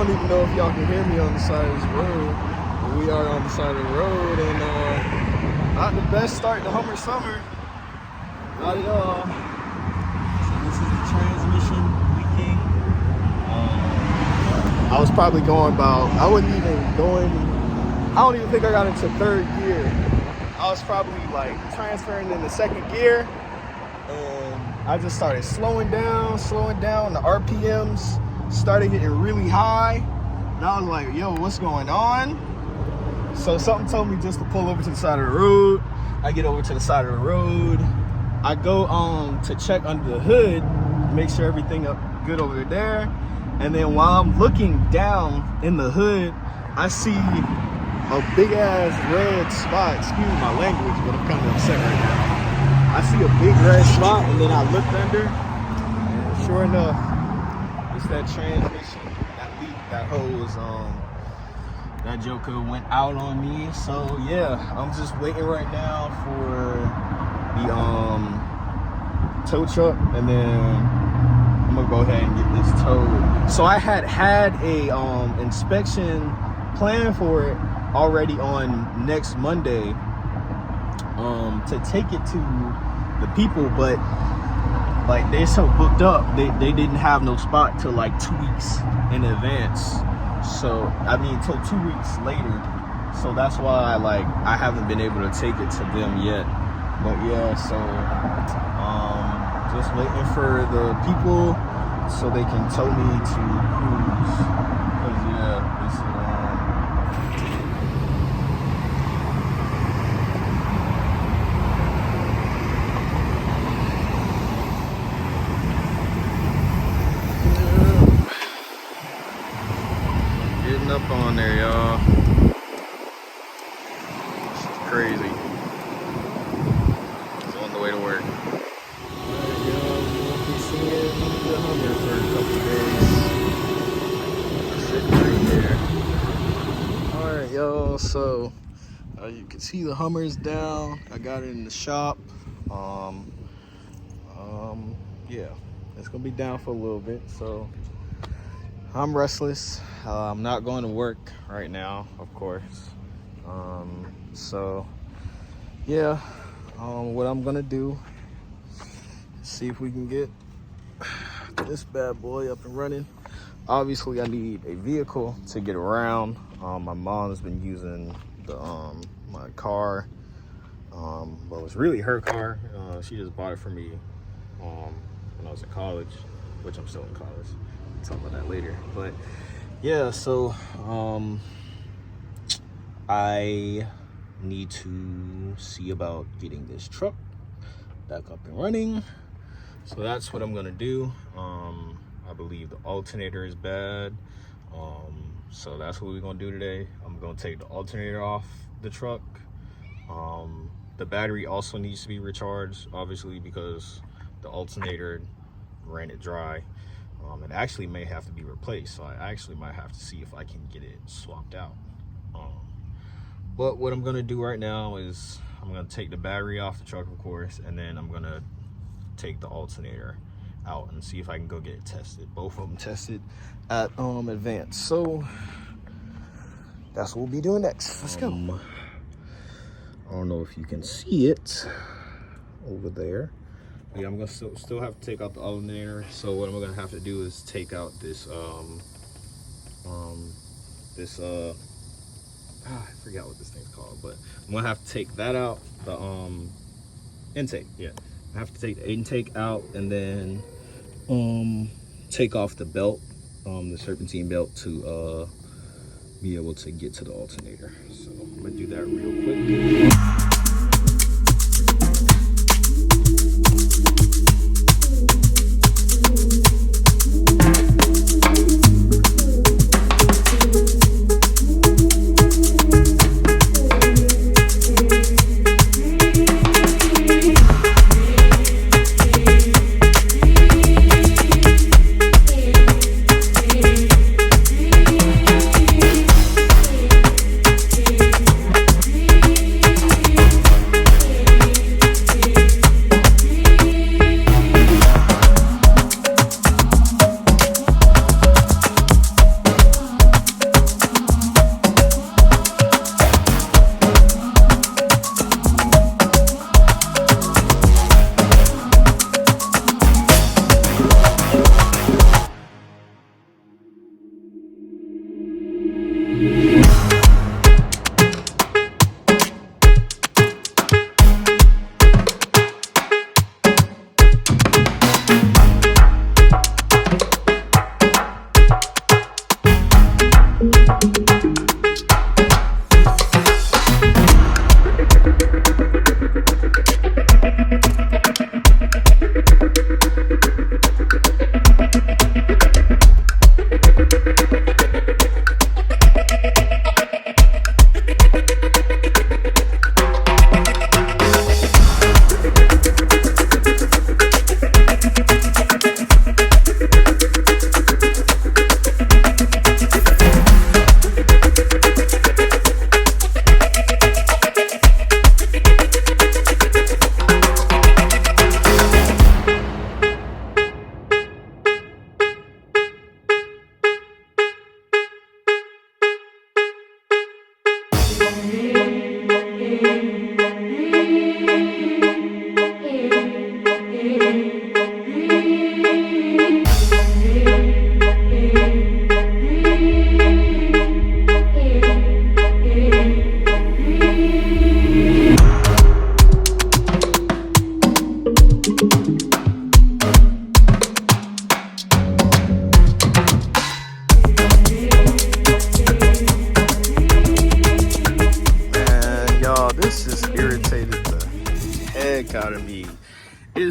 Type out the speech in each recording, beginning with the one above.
don't even know if y'all can hear me on the side of this road. But we are on the side of the road, and not the best start to Hummer summer. Not at all. So this is the transmission leaking. I was probably going about, I wasn't even going, I don't even think I got into third gear. I was probably like transferring into second gear, and I just started slowing down. The RPMs started getting really high, and I was like, yo, what's going on? So something told me just to pull over to the side of the road. I get over to the side of the road. I go to check under the hood, make sure everything up good over there. And then while I'm looking down in the hood, I see a big ass red spot. Excuse my language, but I'm kind of upset right now. I see a big red spot, and then I looked under, and sure enough, it's that transmission, that leak, that hose. That joker went out on me. So yeah, I'm just waiting right now for the tow truck, and then I'm gonna go ahead and get this towed. So I had a inspection planned for it already on next Monday, to take it to the people, but like they're so booked up, they didn't have no spot till like 2 weeks in advance. So I mean till 2 weeks later. So that's why I haven't been able to take it to them yet. But yeah, so just waiting for the people so they can tow me to cruise. Cause yeah, this is getting up on there, y'all. This is crazy. It's on the way to work. Alright, y'all, so you can see the Hummer's down. I got it in the shop. Yeah, it's gonna be down for a little bit, so I'm restless. I'm not going to work right now, of course. So yeah, what I'm gonna do, see if we can get this bad boy up and running. Obviously I need a vehicle to get around. My mom's been using the my car, but it was really her car. She just bought it for me when I was in college, which I'm still in college. I'll talk about that later. But yeah, so I need to see about getting this truck back up and running. So that's what I'm gonna do. I believe the alternator is bad. So that's what we're gonna do today. I'm gonna take the alternator off the truck. The battery also needs to be recharged, obviously, because the alternator ran it dry. It actually may have to be replaced. So I actually might have to see if I can get it swapped out. But what I'm gonna do right now is I'm gonna take the battery off the truck, of course, and then I'm gonna take the alternator out and see if I can go get it tested. Both of them tested at Advance. So that's what we'll be doing next. Let's go. I don't know if you can see it over there. Yeah, I'm gonna still have to take out the alternator. So what I'm gonna have to do is take out this I forgot what this thing's called, but I'm gonna have to take that out, the intake. Yeah, I have to take the intake out, and then take off the belt, the serpentine belt, to be able to get to the alternator. So I'm gonna do that real quick.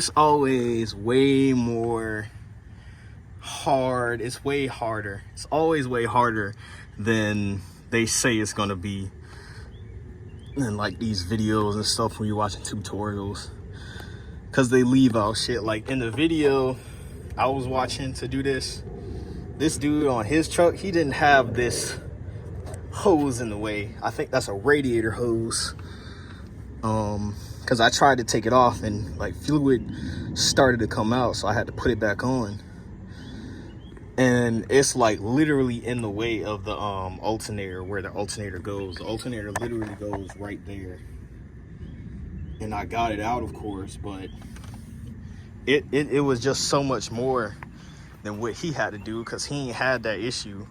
it's always way more hard. It's way harder. It's always way harder than they say it's gonna be in like these videos and stuff when you're watching tutorials, because they leave out shit. Like in the video I was watching to do this dude on his truck, he didn't have this hose in the way. I think that's a radiator hose, because I tried to take it off and like fluid started to come out, so I had to put it back on. And it's like literally in the way of the alternator, where the alternator goes. The alternator literally goes right there. And I got it out, of course, but it was just so much more than what he had to do, because he ain't had that issue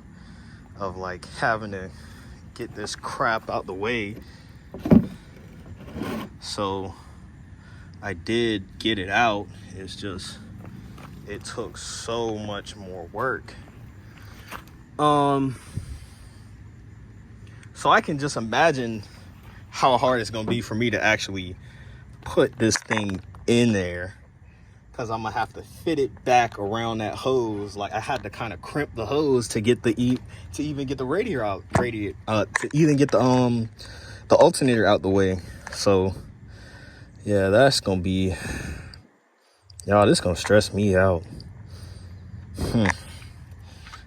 of like having to get this crap out the way. So I did get it out. It's just, it took so much more work. So I can just imagine how hard it's gonna be for me to actually put this thing in there, because I'm gonna have to fit it back around that hose. Like I had to kind of crimp the hose to get the to even get the radiator out, to even get the alternator out the way. So yeah, that's gonna be, y'all, this gonna stress me out.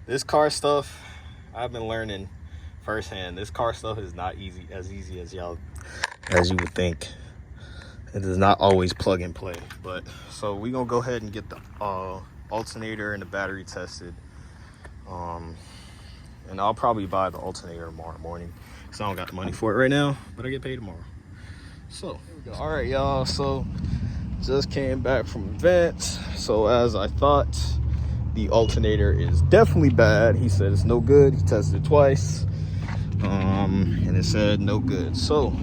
This car stuff, I've been learning firsthand. This car stuff is not as easy as you would think. It is not always plug and play. But so we gonna go ahead and get the alternator and the battery tested. And I'll probably buy the alternator tomorrow morning, because I don't got the money for it right now, but I get paid tomorrow. So all right, y'all, so just came back from events. So as I thought, the alternator is definitely bad. He said it's no good. He tested it twice, and it said no good. So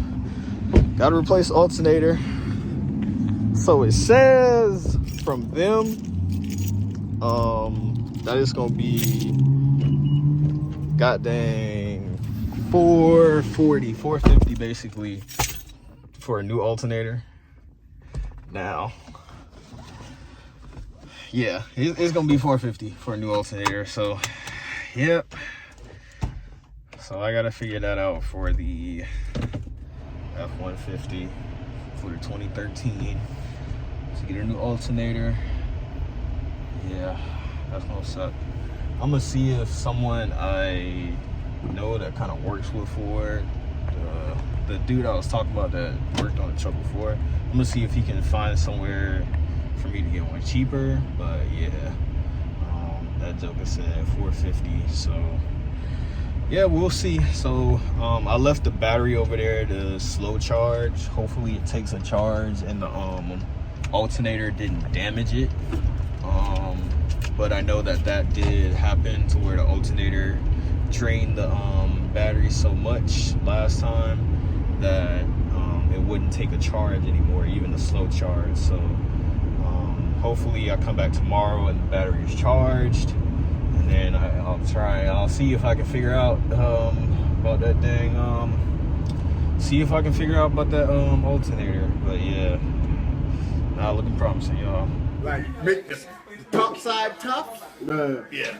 gotta replace the alternator. So it says from them that it's gonna be goddamn 450 basically for a new alternator. Now, yeah, it's gonna be 450 for a new alternator. So, yep. So I gotta figure that out for the F-150 for the 2013 to get a new alternator. Yeah, that's gonna suck. I'm gonna see if someone I know that kind of works with Ford, the dude I was talking about that worked on the truck before, I'm gonna see if he can find somewhere for me to get one cheaper. But yeah, that joker said 450, so yeah, we'll see. So I left the battery over there to slow charge. Hopefully it takes a charge and the alternator didn't damage it. But I know that did happen, to where the alternator drained the battery so much last time that it wouldn't take a charge anymore, even a slow charge. So hopefully I come back tomorrow and the battery is charged, and then I'll see if I can figure out about that dang alternator. But yeah, not looking promising, y'all. Like make the top side tough? Yeah.